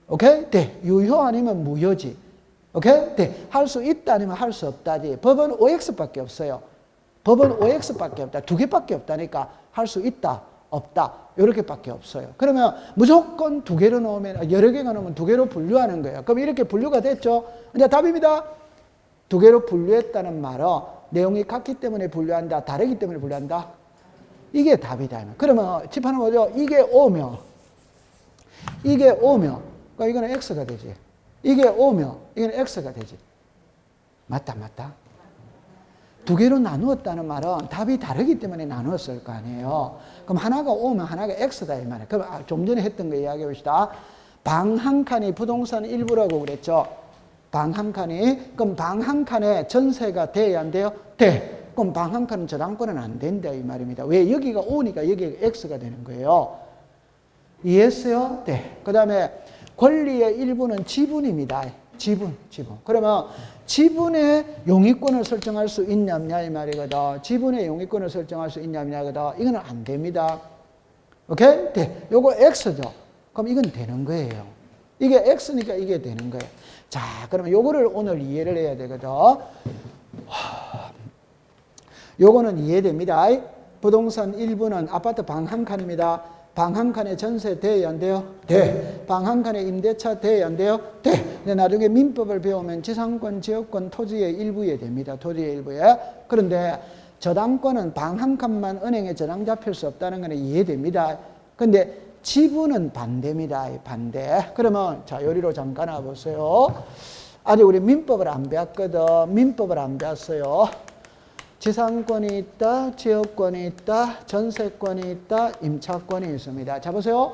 오케이? 네. 유효 아니면 무효지. 오케이? 네. 할 수 있다 아니면 할 수 없다지. 법은 OX밖에 없어요. 법은 OX밖에 없다. 2개밖에 없다니까 할 수 있다, 없다. 이렇게밖에 없어요. 그러면 무조건 2개로 넣으면 여러 개가 넣으면 2개로 분류하는 거예요. 그럼 이렇게 분류가 됐죠? 이제 답입니다. 두 개로 분류했다는 말은 내용이 같기 때문에 분류한다, 다르기 때문에 분류한다. 이게 답이다. 그러면 칠판은 뭐죠? 이게 5면 그러니까 이거는 X가 되지. 이게 5면 이거는 X가 되지. 맞다. 두 개로 나누었다는 말은 답이 다르기 때문에 나누었을 거 아니에요. 그럼 하나가 5면 하나가 X다 이 말이에요. 그럼 좀 전에 했던 거 이야기해 봅시다. 방 한 칸이 부동산 일부라고 그랬죠. 방 한 칸이. 그럼 방 한 칸에 전세가 돼야 안 돼요? 돼. 그럼 방 한 칸은 저당권은 안 된다 이 말입니다. 왜? 여기가 5니까 여기가 X가 되는 거예요. 이해했어요? 네. 그 다음에 권리의 일부는 지분입니다. 지분. 그러면 지분의 용의권을 설정할 수 있냐 없냐 이 말이거든. 지분의 용의권을 설정할 수 있냐 없냐거든. 이거는 안 됩니다. 오케이? 네. 요거 X죠. 그럼 이건 되는 거예요. 이게 X니까 이게 되는 거예요. 자, 그러면 요거를 오늘 이해를 해야 되거든. 요거는 이해됩니다. 부동산 일부는 아파트 방 한 칸입니다. 방 한 칸에 전세 돼야 안 돼요? 돼. 방 한 칸에 임대차 돼야 안 돼요? 돼. 근데 나중에 민법을 배우면 지상권, 지역권, 토지의 일부에 됩니다. 토지의 일부에. 그런데 저당권은 방 한 칸만 은행에 저당 잡힐 수 없다는 건 이해됩니다. 근데 지분은 반대입니다. 반대. 그러면 자, 요리로 잠깐 와보세요. 아직 우리 민법을 안 배웠거든. 민법을 안 배웠어요. 지상권이 있다, 지역권이 있다, 전세권이 있다, 임차권이 있습니다. 자, 보세요.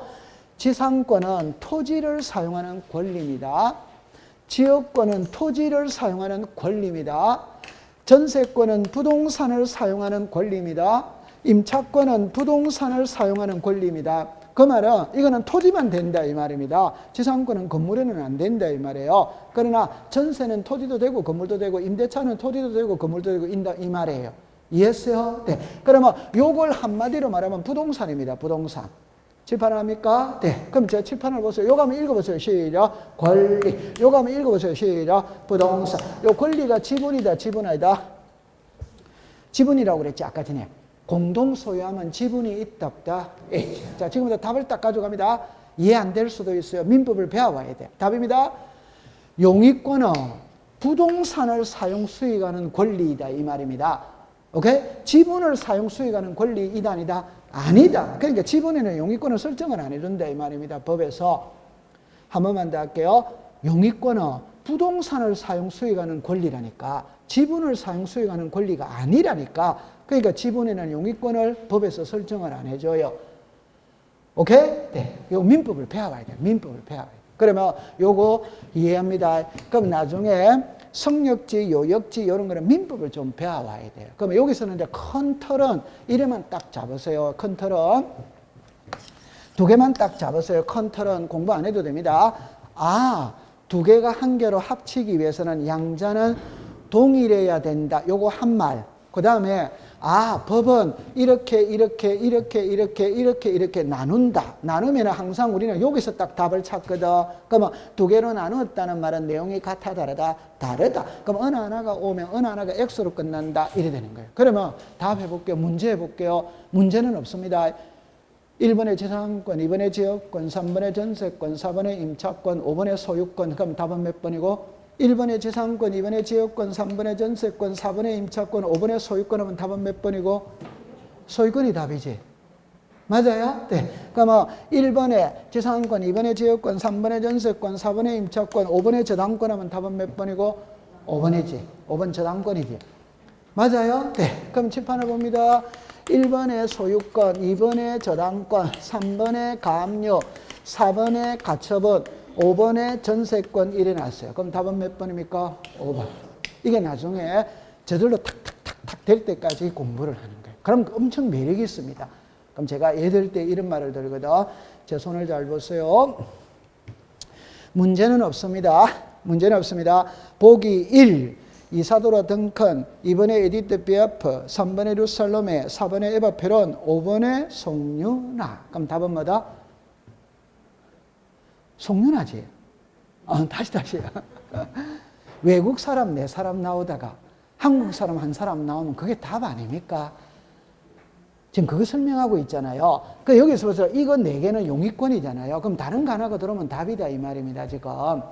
지상권은 토지를 사용하는 권리입니다. 지역권은 토지를 사용하는 권리입니다. 전세권은 부동산을 사용하는 권리입니다. 임차권은 부동산을 사용하는 권리입니다. 그 말은 이거는 토지만 된다 이 말입니다. 지상권은 건물에는 안 된다 이 말이에요. 그러나 전세는 토지도 되고 건물도 되고 임대차는 토지도 되고 건물도 되고 인다 이 말이에요. 이해했어요? 네. 그러면 요걸 한마디로 말하면 부동산입니다. 부동산. 칠판을 합니까? 네. 그럼 제가 칠판을 보세요. 요거 한번 읽어보세요. 시작. 권리. 요거 한번 읽어보세요. 시작. 부동산. 요 권리가 지분이다. 지분 아니다. 지분이라고 그랬지 아까 전에. 공동 소유하면 지분이 있다 없다? 자, 지금부터 답을 딱 가져갑니다. 이해 안 될 수도 있어요. 민법을 배워와야 돼. 답입니다. 용의권은 부동산을 사용 수익하는 권리이다 이 말입니다. 오케이? 지분을 사용 수익하는 권리이다 아니다? 아니다. 그러니까 지분에는 용의권을 설정을 안 해준다 이 말입니다. 법에서. 한 번만 더 할게요. 용의권은 부동산을 사용 수익하는 권리라니까 지분을 사용 수익하는 권리가 아니라니까. 그러니까 지분에는 용의권을 법에서 설정을 안 해줘요. 오케이? 네. 요 민법을 배워봐야 돼요. 민법을 배워봐야 돼요. 그러면 요거 이해합니다. 그럼 나중에 성역지, 요역지 이런 거는 민법을 좀 배워와야 돼요. 그러면 여기서는 이제 큰 틀은 이래만 딱 잡으세요. 큰 틀은 두 개만 딱 잡으세요. 큰 틀은 공부 안 해도 됩니다. 아, 두 개가 한 개로 합치기 위해서는 양자는 동일해야 된다. 요거 한 말. 그 다음에 아, 법은 이렇게 나눈다. 나누면 항상 우리는 여기서 딱 답을 찾거든. 그러면 두 개로 나누었다는 말은 내용이 같아, 다르다? 다르다. 그럼 어느 하나가 오면 어느 하나가 X로 끝난다. 이래 되는 거예요. 그러면 답 해볼게요. 문제 해볼게요. 문제는 없습니다. 1번에 지상권, 2번에 지역권, 3번에 전세권, 4번에 임차권, 5번에 소유권. 그럼 답은 몇 번이고? 1번에 지상권, 2번에 지역권, 3번에 전세권, 4번에 임차권, 5번에 소유권 하면 답은 몇 번이고? 소유권이 답이지. 맞아요? 네. 그러면 1번에 지상권, 2번에 지역권, 3번에 전세권, 4번에 임차권, 5번에 저당권 하면 답은 몇 번이고? 5번이지. 5번 저당권이지. 맞아요? 네. 그럼 칠판을 봅니다. 1번에 소유권, 2번에 저당권, 3번에 가압류, 4번에 가처분, 5번에 전세권 이래 놨어요. 그럼 답은 몇 번입니까? 5번. 이게 나중에 저절로 탁탁탁탁 될 때까지 공부를 하는 거예요. 그럼 엄청 매력이 있습니다. 그럼 제가 애들 때 이런 말을 들거든. 제 손을 잘 보세요. 문제는 없습니다. 문제는 없습니다. 보기 1. 이사도라 덩컨, 2번에 에디트 비아프, 3번에 루살롬에, 4번에 에바 페론, 5번에 송유나. 그럼 답은 뭐다? 송윤아지. 다시. 외국 사람 4사람 나오다가 한국 사람 1사람 나오면 그게 답 아닙니까? 지금 그거 설명하고 있잖아요. 그 여기서 보세요. 이거 4개는 용의권이잖아요. 그럼 다른 거 하나가 들어오면 답이다 이 말입니다. 지금.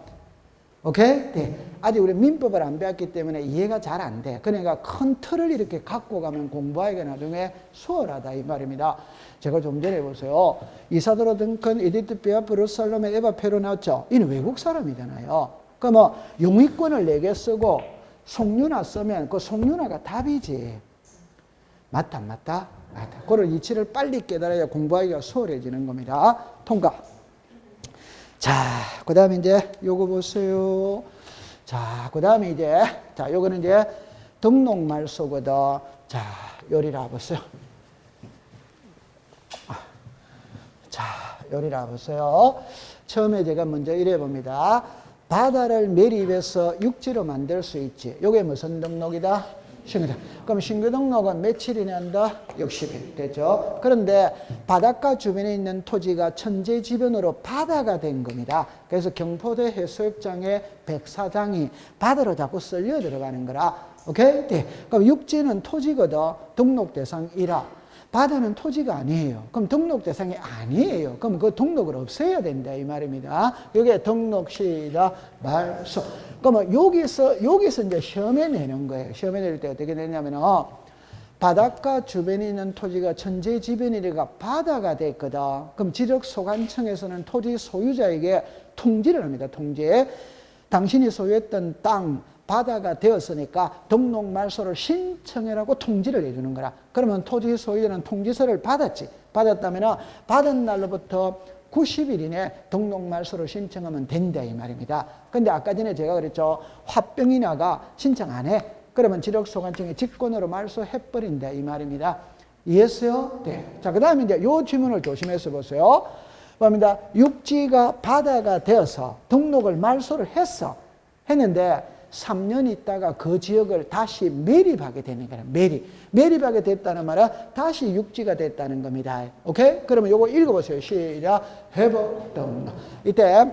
오케이? 네. 아직 우리 민법을 안 배웠기 때문에 이해가 잘 안 돼. 그러니까 큰 틀을 이렇게 갖고 가면 공부하기가 나중에 수월하다 이 말입니다. 제가 좀 전에 보세요. 이사도로 든큰, 에디트 피아프, 브루살롬의 에바 페로 나왔죠. 이는 외국 사람이잖아요. 그 뭐 용의권을 4개 쓰고 송윤아 쓰면 그 송윤아가 답이지. 맞다 안 맞다? 맞다. 그런 이치를 빨리 깨달아야 공부하기가 수월해지는 겁니다. 통과. 자, 그 다음에 이제 요거 보세요. 자, 그 다음에 이제, 자, 요거는 이제 등록말소거든. 자, 요리라 보세요. 자, 요리라 보세요. 처음에 제가 먼저 이래 봅니다. 바다를 매립해서 육지로 만들 수 있지. 요게 무슨 등록이다? 신규. 그럼 신규 등록은 며칠이 난다? 60일 되죠. 그런데 바닷가 주변에 있는 토지가 천재지변으로 바다가 된 겁니다. 그래서 경포대 해수욕장의 백사장이 바다로 자꾸 쓸려 들어가는 거라. 오케이? 네. 그럼 육지는 토지거든. 등록 대상 1화. 바다는 토지가 아니에요. 그럼 등록 대상이 아니에요. 그럼 그 등록을 없애야 된다 이 말입니다. 이게 등록 시작 말소. 그러면 여기서 이제 시험에 내는 거예요. 시험에 낼 때 어떻게 내냐면은 바닷가 주변에 있는 토지가 천재지변이니까 바다가 됐거든. 그럼 지적소관청에서는 토지 소유자에게 통지를 합니다. 통지. 당신이 소유했던 땅 바다가 되었으니까 등록 말소를 신청해라고 통지를 해주는 거라. 그러면 토지 소유자는 통지서를 받았지. 받았다면 받은 날로부터 90일 이내 등록 말소를 신청하면 된다 이 말입니다. 근데 아까 전에 제가 그랬죠. 화병이나가 신청 안 해. 그러면 지적소관청에 직권으로 말소해버린다 이 말입니다. 이해했어요? 네. 자, 그 다음에 이제 요 질문을 조심해서 보세요. 뭡니다. 육지가 바다가 되어서 등록을 말소를 했는데 3년 있다가 그 지역을 다시 매립하게 되는 거예요. 매립하게 됐다는 말은 다시 육지가 됐다는 겁니다. 오케이? 그러면 요거 읽어보세요. 시작. 회복 등록. 이때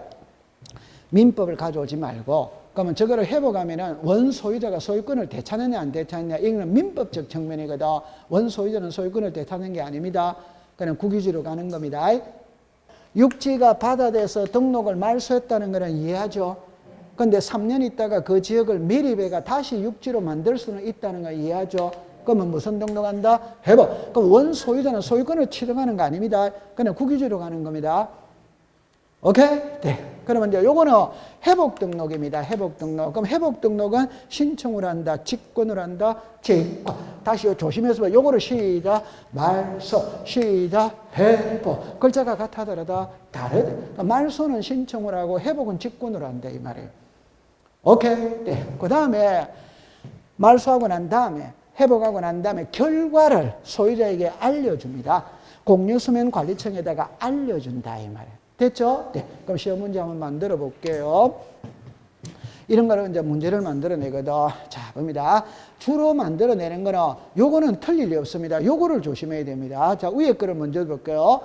민법을 가져오지 말고, 그러면 저거를 회복하면은 원소유자가 소유권을 되찾느냐 안 되찾느냐 이거는 민법적 측면이거든. 원소유자는 소유권을 되찾는 게 아닙니다. 그냥 국유지로 가는 겁니다. 육지가 바다 돼서 등록을 말소했다는 거는 이해하죠? 근데 3년 있다가 그 지역을 매립해가 다시 육지로 만들 수는 있다는 거 이해하죠? 그러면 무슨 등록한다? 회복. 그럼 원소유자는 소유권을 취득하는 거 아닙니다. 그냥 국유지로 가는 겁니다. 오케이? 네. 그러면 이제 요거는 회복 등록입니다. 회복 등록. 그럼 회복 등록은 신청을 한다, 직권을 한다, 직권. 다시 조심해서 봐. 요거를 시작, 말소, 시작, 회복. 글자가 같아더라도 다르다. 그러니까 말소는 신청을 하고 회복은 직권을 한다 이 말이에요. 오케이? 네. 그 다음에 말소하고 난 다음에 회복하고 난 다음에 결과를 소유자에게 알려줍니다. 공유수면관리청에다가 알려준다 이 말이에요. 됐죠? 네. 그럼 시험 문제 한번 만들어 볼게요. 이런 거를 이제 문제를 만들어내거든. 자, 봅니다. 주로 만들어내는 거는 요거는 틀릴 리 없습니다. 요거를 조심해야 됩니다. 자, 위에 거를 먼저 볼게요.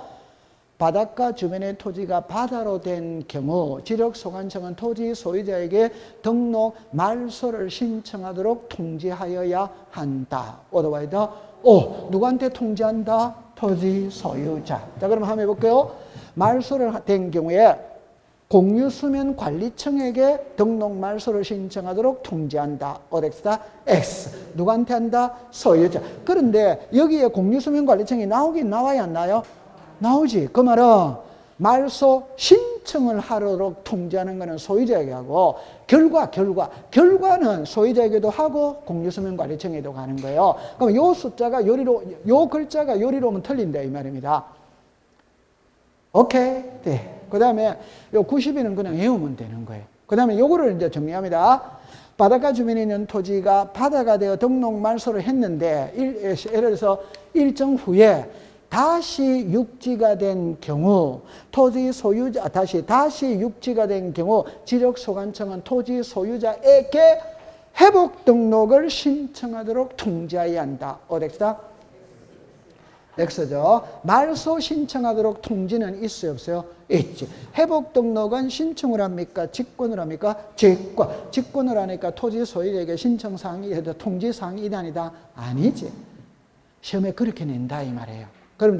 바닷가 주변의 토지가 바다로 된 경우 지적소관청은 토지 소유자에게 등록 말소를 신청하도록 통지하여야 한다. 오더와이더 오, 누구한테 통지한다? 토지 소유자. 자, 그럼 한번 해볼게요. 말소를 된 경우에 공유수면관리청에게 등록 말소를 신청하도록 통지한다. OX다. X. 누구한테 한다? 소유자. 그런데 여기에 공유수면관리청이 나오긴 나와야 안 나요? 나오지. 그 말은 말소 신청을 하도록 통지하는 것은 소유자에게 하고 결과는 소유자에게도 하고 공유수면관리청에도 가는 거예요. 그럼 요 숫자가 요리로, 요 글자가 요리로 오면 틀린다 이 말입니다. 오케이? 네. 그 다음에 요 90일은 그냥 외우면 되는 거예요. 그 다음에 요거를 이제 정리합니다. 바닷가 주변에 있는 토지가 바다가 되어 등록 말소를 했는데, 예를 들어서 일정 후에 다시 육지가 된 경우, 토지 소유자, 다시 육지가 된 경우, 지적소관청은 토지 소유자에게 회복 등록을 신청하도록 통지해야 한다. 어디다? X죠. 말소 신청하도록 통지는 있어요, 없어요? 있지. 회복 등록은 신청을 합니까? 직권을 합니까? 직권. 직권을 하니까 토지 소유자에게 신청사항이, 통지사항이 이단이다? 아니지. 시험에 그렇게 낸다 이 말이에요. 그럼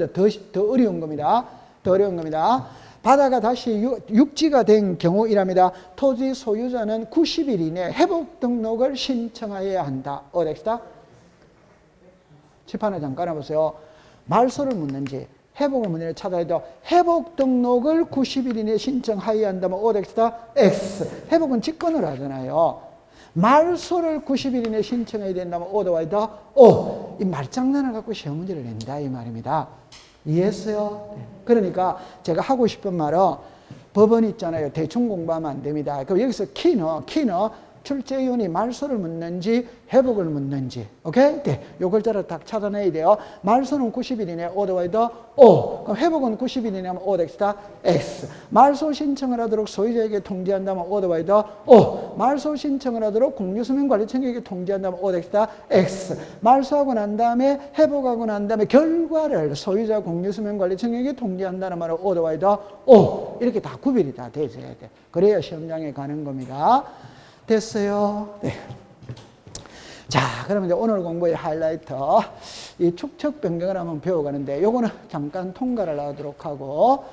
더 어려운 겁니다. 더 어려운 겁니다. 바다가 다시 육지가 된 경우이랍니다. 토지 소유자는 90일 이내 회복 등록을 신청하여야 한다. 어디다? 칠판에 잠깐 보세요. 말소를 묻는지 회복을 묻는지 찾아야 돼요. 회복 등록을 90일 이내에 신청하여야 한다면 어디다? X. 회복은 직권을 하잖아요. 말소를 90일 이내에 신청해야 된다면 어디 와야 돼? O. 이 말장난을 갖고 시험 문제를 낸다 이 말입니다. 이해했어요? 네. 그러니까 제가 하고 싶은 말은 법원 있잖아요. 대충 공부하면 안 됩니다. 그럼 여기서 키는 출제위원이 말소를 묻는지 회복을 묻는지, 오케이? 네. 요 글자를 딱 찾아내야 돼요. 말소는 90일 이내 오더와이더 O. 그럼 회복은 90일 이내면 오덱스다 X. 말소 신청을 하도록 소유자에게 통지한다면 오더와이더 O. 말소 신청을 하도록 공유수면관리청에게 통지한다면 오덱스다 X. 말소하고 난 다음에 회복하고 난 다음에 결과를 소유자 공유수면관리청에게 통지한다는 말은 오더와이더 O. 이렇게 다 구별이 다 돼줘야 돼. 그래야 시험장에 가는 겁니다. 됐어요? 네. 자, 그러면 이제 오늘 공부의 하이라이트. 이 축척 변경을 한번 배워가는데, 요거는 잠깐 통과를 하도록 하고,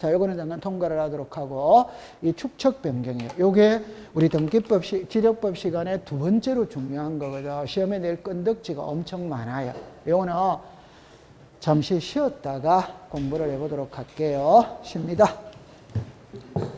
자, 요거는 잠깐 통과를 하도록 하고, 이 축척 변경이에요. 요게 우리 등기법, 지적법 시간에 두 번째로 중요한 거거든요. 시험에 낼 건덕지가 엄청 많아요. 요거는 잠시 쉬었다가 공부를 해보도록 할게요. 쉽니다.